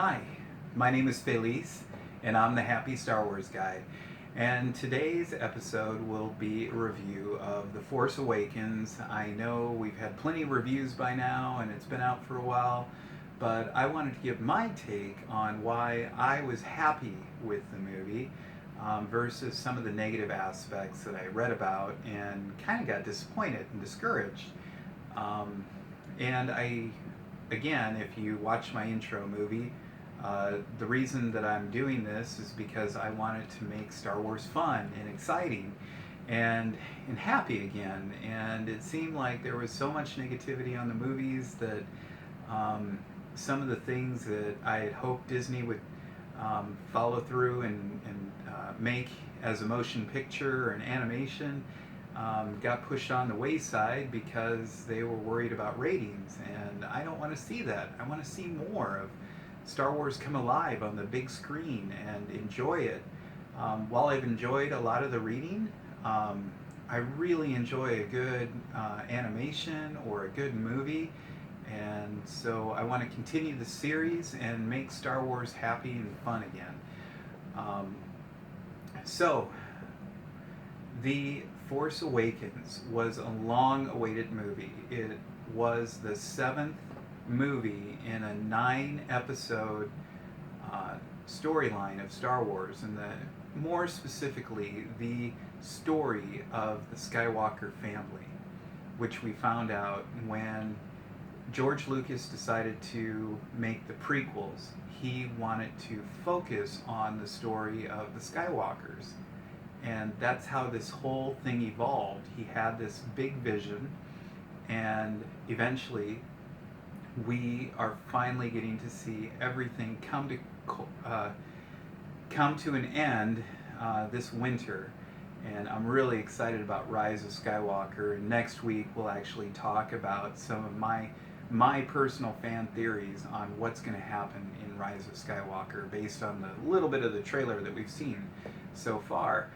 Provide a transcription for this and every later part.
Hi, my name is Felice, and I'm the Happy Star Wars Guy. And today's episode will be a review of The Force Awakens. I know we've had plenty of reviews by now, and it's been out for a while, but I wanted to give my take on why I was happy with the movie versus some of the negative aspects that I read about and kind of got disappointed and discouraged. Um, again, if you watch my intro movie, the reason that I'm doing this is because I wanted to make Star Wars fun and exciting and happy again. And it seemed like there was so much negativity on the movies that some of the things that I had hoped Disney would follow through and make as a motion picture or an animation got pushed on the wayside because they were worried about ratings. And I don't want to see that. I want to see more of Star Wars come alive on the big screen and enjoy it. While I've enjoyed a lot of the reading, I really enjoy a good animation or a good movie. And so I want to continue the series and make Star Wars happy and fun again. Um, so, The Force Awakens was a long-awaited movie. It was the seventh movie in a 9-episode storyline of Star Wars, and more specifically, the story of the Skywalker family, which we found out when George Lucas decided to make the prequels. He wanted to focus on the story of the Skywalkers. And that's how this whole thing evolved. He had this big vision, and eventually we are finally getting to see everything come to an end this winter. And I'm really excited about Rise of Skywalker. And next week we'll actually talk about some of my personal fan theories on what's going to happen in Rise of Skywalker based on the little bit of the trailer that we've seen so far.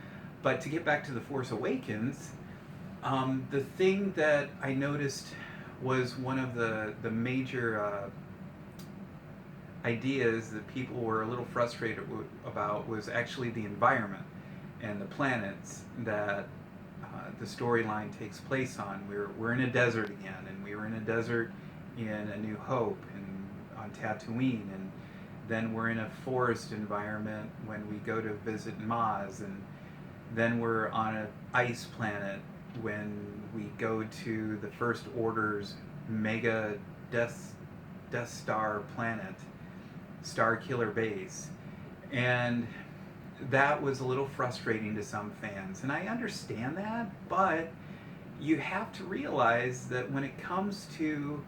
But to get back to The Force Awakens, the thing that I noticed was one of the major ideas that people were a little frustrated about was actually the environment and the planets that the storyline takes place on. We're in a desert again, and we were in a desert in A New Hope and on Tatooine, and then we're in a forest environment when we go to visit Maz, and then we're on an ice planet when we go to the First Order's mega Death Star planet, Star Killer Base. And that was a little frustrating to some fans. And I understand that, but you have to realize that when it comes to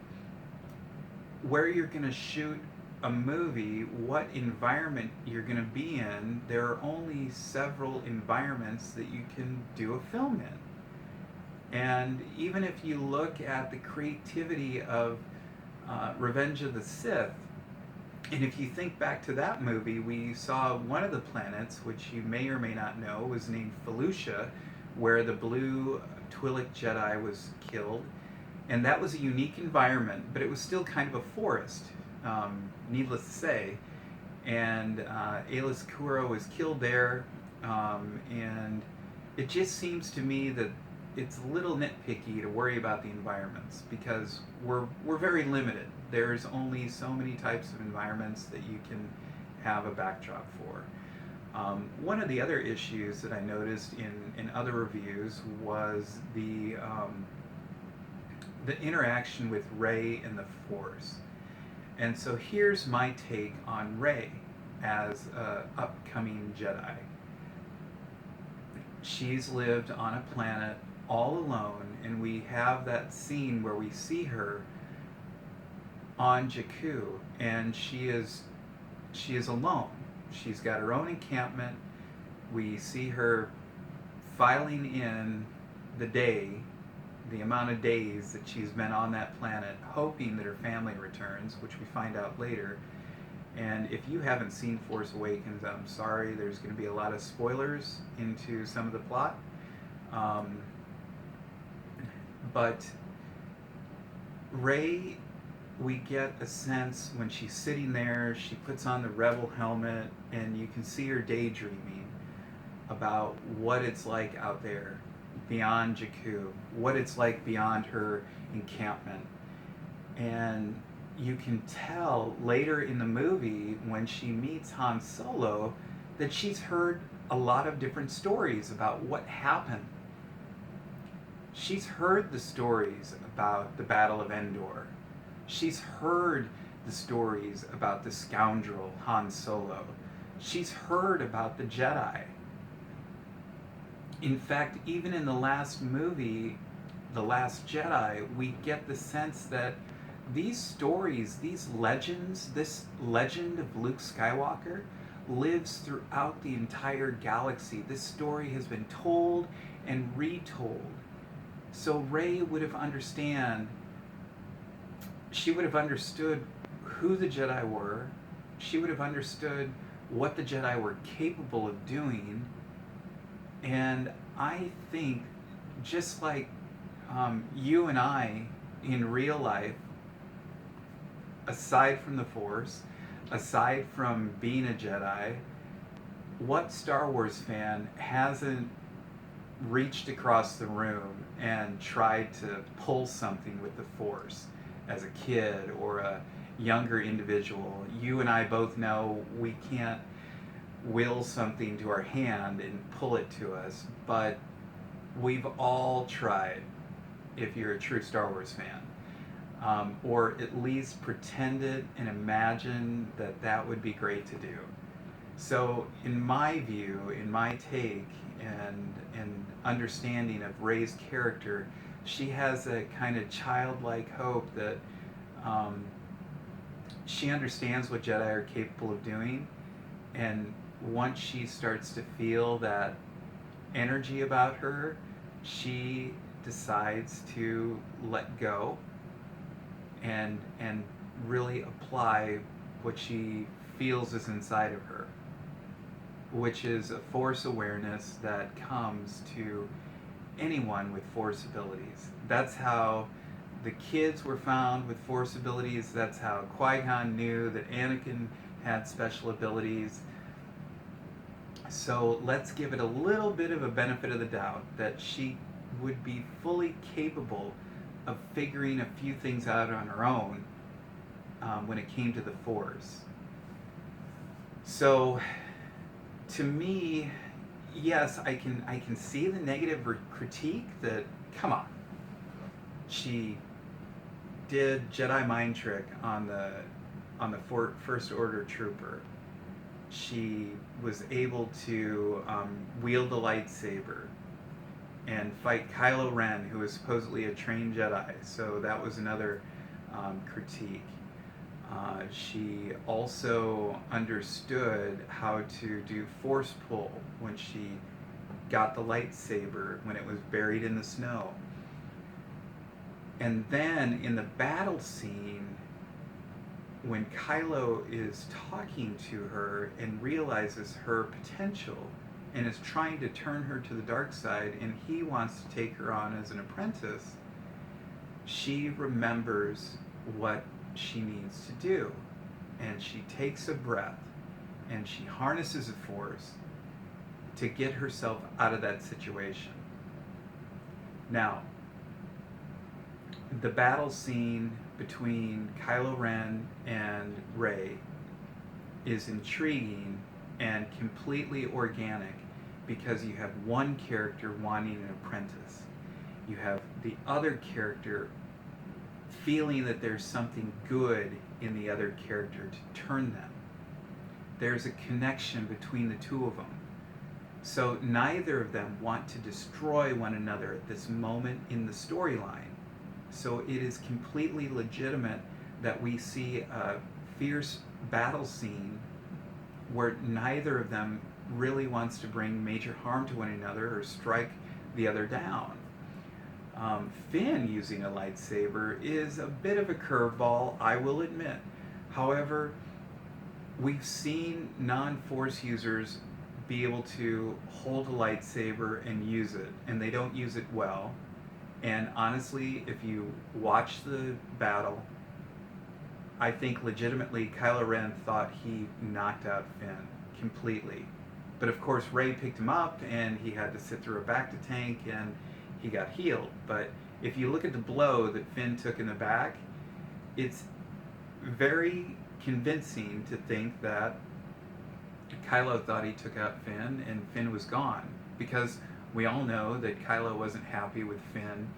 where you're going to shoot a movie, what environment you're going to be in, there are only several environments that you can do a film in. And even if you look at the creativity of Revenge of the Sith, and if you think back to that movie, we saw one of the planets, which you may or may not know, was named Felucia, where the blue Twi'lek Jedi was killed. And that was a unique environment, but it was still kind of a forest, needless to say. And Alis Kura was killed there, and it just seems to me that it's a little nitpicky to worry about the environments because we're very limited. There's only so many types of environments that you can have a backdrop for. One of the other issues that I noticed in other reviews was the interaction with Rey and the Force. And so here's my take on Rey as an upcoming Jedi. She's lived on a planet all alone, and we have that scene where we see her on Jakku, and she is alone. She's got her own encampment. We see her filing in the amount of days that she's been on that planet, hoping that her family returns, which we find out later. And if you haven't seen Force Awakens, I'm sorry, there's going to be a lot of spoilers into some of the plot. But Rey we get a sense when she's sitting there, she puts on the rebel helmet, and you can see her daydreaming about what it's like out there beyond Jakku, what it's like beyond her encampment. And you can tell later in the movie when she meets Han Solo that she's heard a lot of different stories about what happened. She's heard the stories about the Battle of Endor. She's heard the stories about the scoundrel Han Solo. She's heard about the Jedi. In fact, even in the last movie, The Last Jedi, we get the sense that these stories, these legends, this legend of Luke Skywalker lives throughout the entire galaxy. This story has been told and retold. So Rey would have she would have understood who the Jedi were. She would have understood what the Jedi were capable of doing. And I think, just like you and I in real life, aside from the Force, aside from being a Jedi, what Star Wars fan hasn't reached across the room and tried to pull something with the Force as a kid or a younger individual? You and I both know we can't will something to our hand and pull it to us, but we've all tried, if you're a true Star Wars fan, or at least pretended and imagined that that would be great to do. So in my view, in my take and understanding of Rey's character, she has a kind of childlike hope that she understands what Jedi are capable of doing, and once she starts to feel that energy about her, she decides to let go and really apply what she feels is inside of her, which is a Force awareness that comes to anyone with Force abilities. That's how the kids were found with Force abilities. That's how Qui-Gon knew that Anakin had special abilities. So let's give it a little bit of a benefit of the doubt that she would be fully capable of figuring a few things out on her own when it came to the Force. So to me, yes, I can see the negative critique that, come on, she did Jedi mind trick on the First Order trooper. She was able to wield a lightsaber and fight Kylo Ren, who was supposedly a trained Jedi. So that was another critique. She also understood how to do force pull when she got the lightsaber when it was buried in the snow. And then in the battle scene, when Kylo is talking to her and realizes her potential and is trying to turn her to the dark side, and he wants to take her on as an apprentice, she remembers what she needs to do, and she takes a breath and she harnesses the Force to get herself out of that situation. Now, the battle scene between Kylo Ren and Rey is intriguing and completely organic because you have one character wanting an apprentice. You have the other character feeling that there's something good in the other character to turn them. There's a connection between the two of them. So neither of them want to destroy one another at this moment in the storyline. So it is completely legitimate that we see a fierce battle scene where neither of them really wants to bring major harm to one another or strike the other down. Finn using a lightsaber is a bit of a curveball, I will admit. However, we've seen non-Force users be able to hold a lightsaber and use it, and they don't use it well. And honestly, if you watch the battle, I think legitimately Kylo Ren thought he knocked out Finn completely. But of course, Rey picked him up and he had to sit through a bacta tank and he got healed. But if you look at the blow that Finn took in the back, it's very convincing to think that Kylo thought he took out Finn and Finn was gone. Because we all know that Kylo wasn't happy with Finn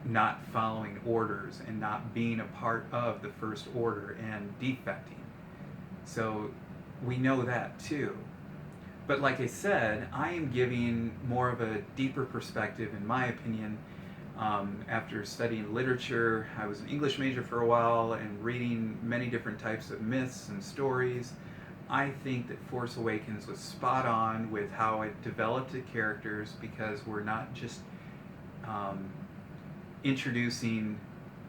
not following orders and not being a part of the First Order and defecting. So we know that too. But like I said, I am giving more of a deeper perspective, in my opinion, after studying literature. I was an English major for a while and reading many different types of myths and stories. I think that Force Awakens was spot on with how it developed the characters, because we're not just introducing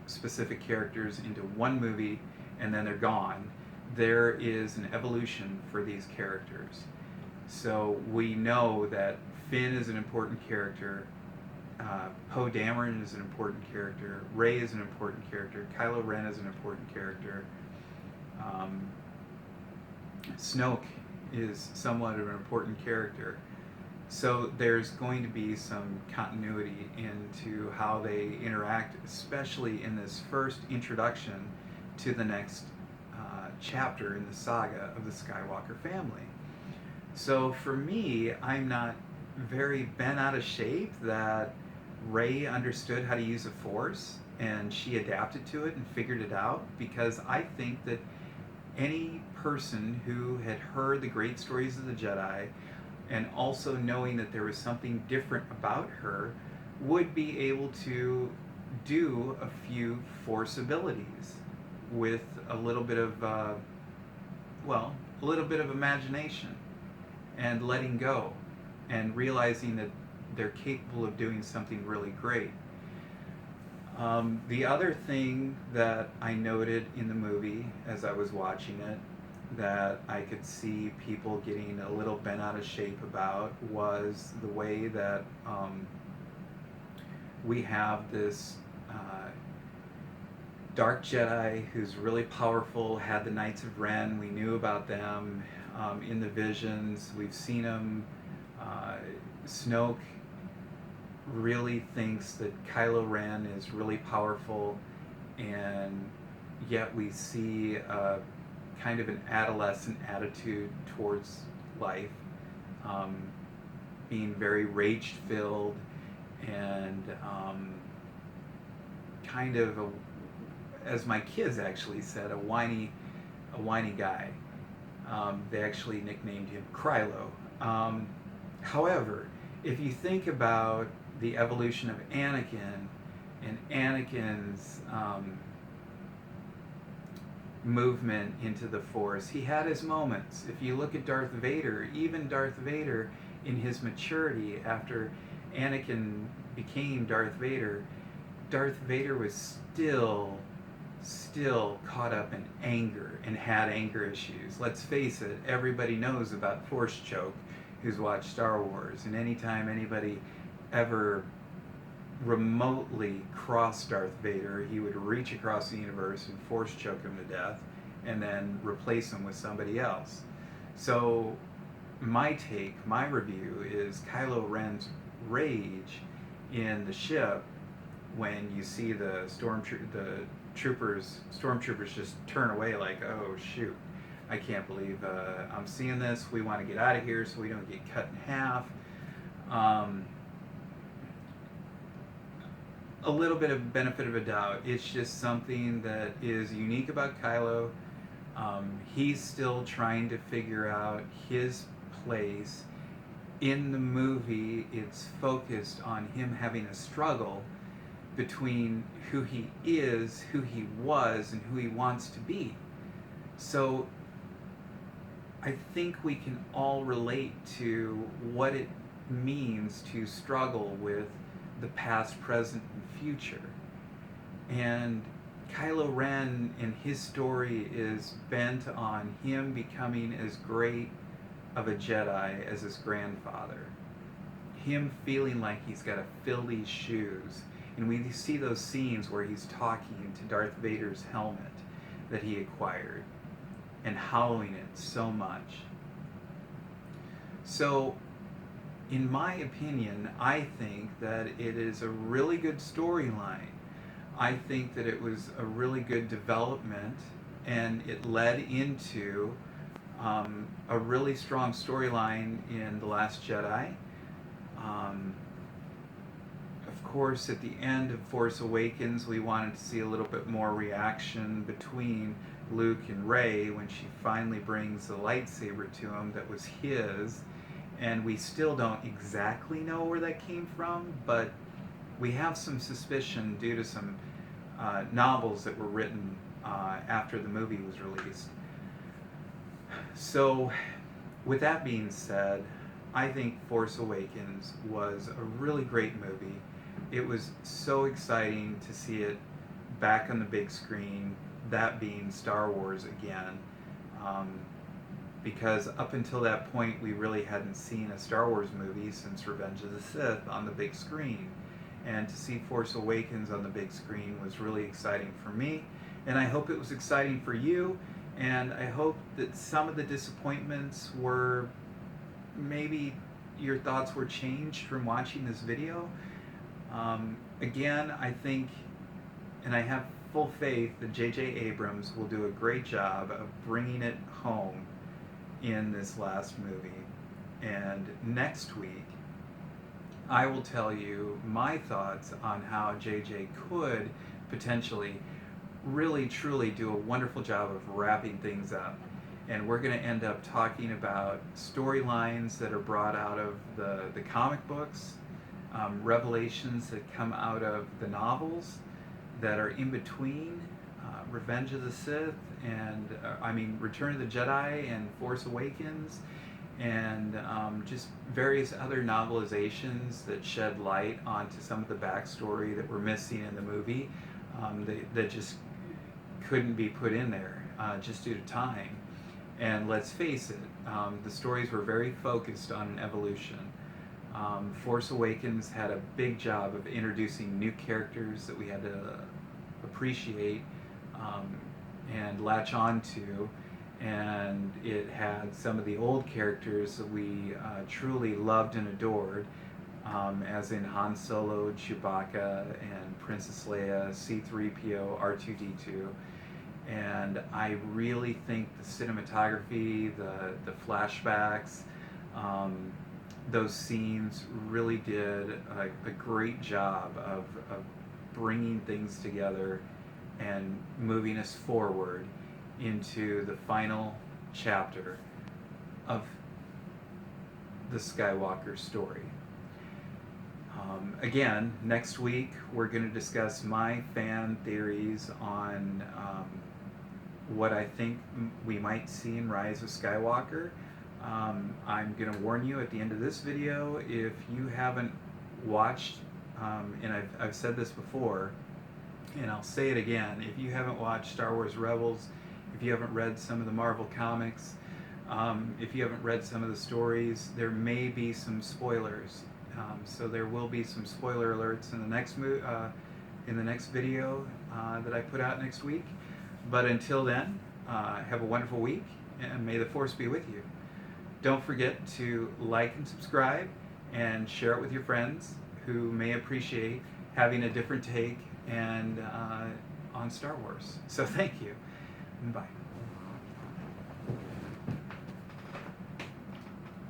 specific characters into one movie and then they're gone. There is an evolution for these characters. So we know that Finn is an important character, Poe Dameron is an important character, Rey is an important character, Kylo Ren is an important character, Snoke is somewhat of an important character. So there's going to be some continuity into how they interact, especially in this first introduction to the next chapter in the saga of the Skywalker family. So for me, I'm not very bent out of shape that Rey understood how to use the Force and she adapted to it and figured it out, because I think that any person who had heard the great stories of the Jedi and also knowing that there was something different about her would be able to do a few Force abilities with a little bit of, a little bit of imagination and letting go and realizing that they're capable of doing something really great. The other thing that I noted in the movie as I was watching it that I could see people getting a little bent out of shape about was the way that we have this Dark Jedi who's really powerful, had the Knights of Ren, we knew about them in the visions, we've seen them. Snoke really thinks that Kylo Ren is really powerful, and yet we see kind of an adolescent attitude towards life, being very rage-filled and kind of, as my kids actually said, a whiny guy. They actually nicknamed him Krylo. However, if you think about the evolution of Anakin and Anakin's movement into the Force, he had his moments. If you look at Darth Vader, even Darth Vader in his maturity after Anakin became Darth Vader was still caught up in anger and had anger issues. Let's face it, everybody knows about Force choke who's watched Star Wars, and anytime anybody ever remotely crossed Darth Vader, he would reach across the universe and Force choke him to death and then replace him with somebody else. So my review is Kylo Ren's rage in the ship when you see the stormtroopers just turn away like, oh shoot, I can't believe I'm seeing this. We want to get out of here so we don't get cut in half. A little bit of benefit of a doubt. It's just something that is unique about Kylo. He's still trying to figure out his place. In the movie, it's focused on him having a struggle between who he is, who he was, and who he wants to be. So I think we can all relate to what it means to struggle with the past, present, and future. And Kylo Ren in his story is bent on him becoming as great of a Jedi as his grandfather. Him feeling like he's got to fill these shoes. And we see those scenes where he's talking to Darth Vader's helmet that he acquired and hallowing it so much. So, in my opinion, I think that it is a really good storyline. I think that it was a really good development, and it led into a really strong storyline in The Last Jedi. Of course, at the end of Force Awakens, we wanted to see a little bit more reaction between Luke and Rey when she finally brings the lightsaber to him that was his. And we still don't exactly know where that came from, but we have some suspicion due to some novels that were written after the movie was released. So, with that being said, I think Force Awakens was a really great movie. It was so exciting to see it back on the big screen, that being Star Wars again. Because up until that point, we really hadn't seen a Star Wars movie since Revenge of the Sith on the big screen. And to see Force Awakens on the big screen was really exciting for me. And I hope it was exciting for you. And I hope that some of the disappointments were, maybe your thoughts were changed from watching this video. Again, I think, and I have full faith that J.J. Abrams will do a great job of bringing it home in this last movie. And next week, I will tell you my thoughts on how J.J. could potentially really truly do a wonderful job of wrapping things up. And we're going to end up talking about storylines that are brought out of the comic books, revelations that come out of the novels that are in between Revenge of the Sith and Return of the Jedi and Force Awakens, and just various other novelizations that shed light onto some of the backstory that we're missing in the movie, that just couldn't be put in there just due to time. And let's face it, the stories were very focused on an evolution. Force Awakens had a big job of introducing new characters that we had to appreciate and latch on to, and it had some of the old characters that we truly loved and adored, as in Han Solo, Chewbacca, and Princess Leia, C-3PO, R2-D2. And I really think the cinematography, the flashbacks, those scenes really did a great job of bringing things together and moving us forward into the final chapter of the Skywalker story. Again, next week we're going to discuss my fan theories on what I think we might see in Rise of Skywalker. I'm going to warn you at the end of this video, if you haven't watched, and I've said this before, and I'll say it again, if you haven't watched Star Wars Rebels, if you haven't read some of the Marvel comics, if you haven't read some of the stories, there may be some spoilers. So there will be some spoiler alerts in the next video that I put out next week. But until then, have a wonderful week, and may the Force be with you. Don't forget to like and subscribe and share it with your friends who may appreciate having a different take and on Star Wars. So thank you.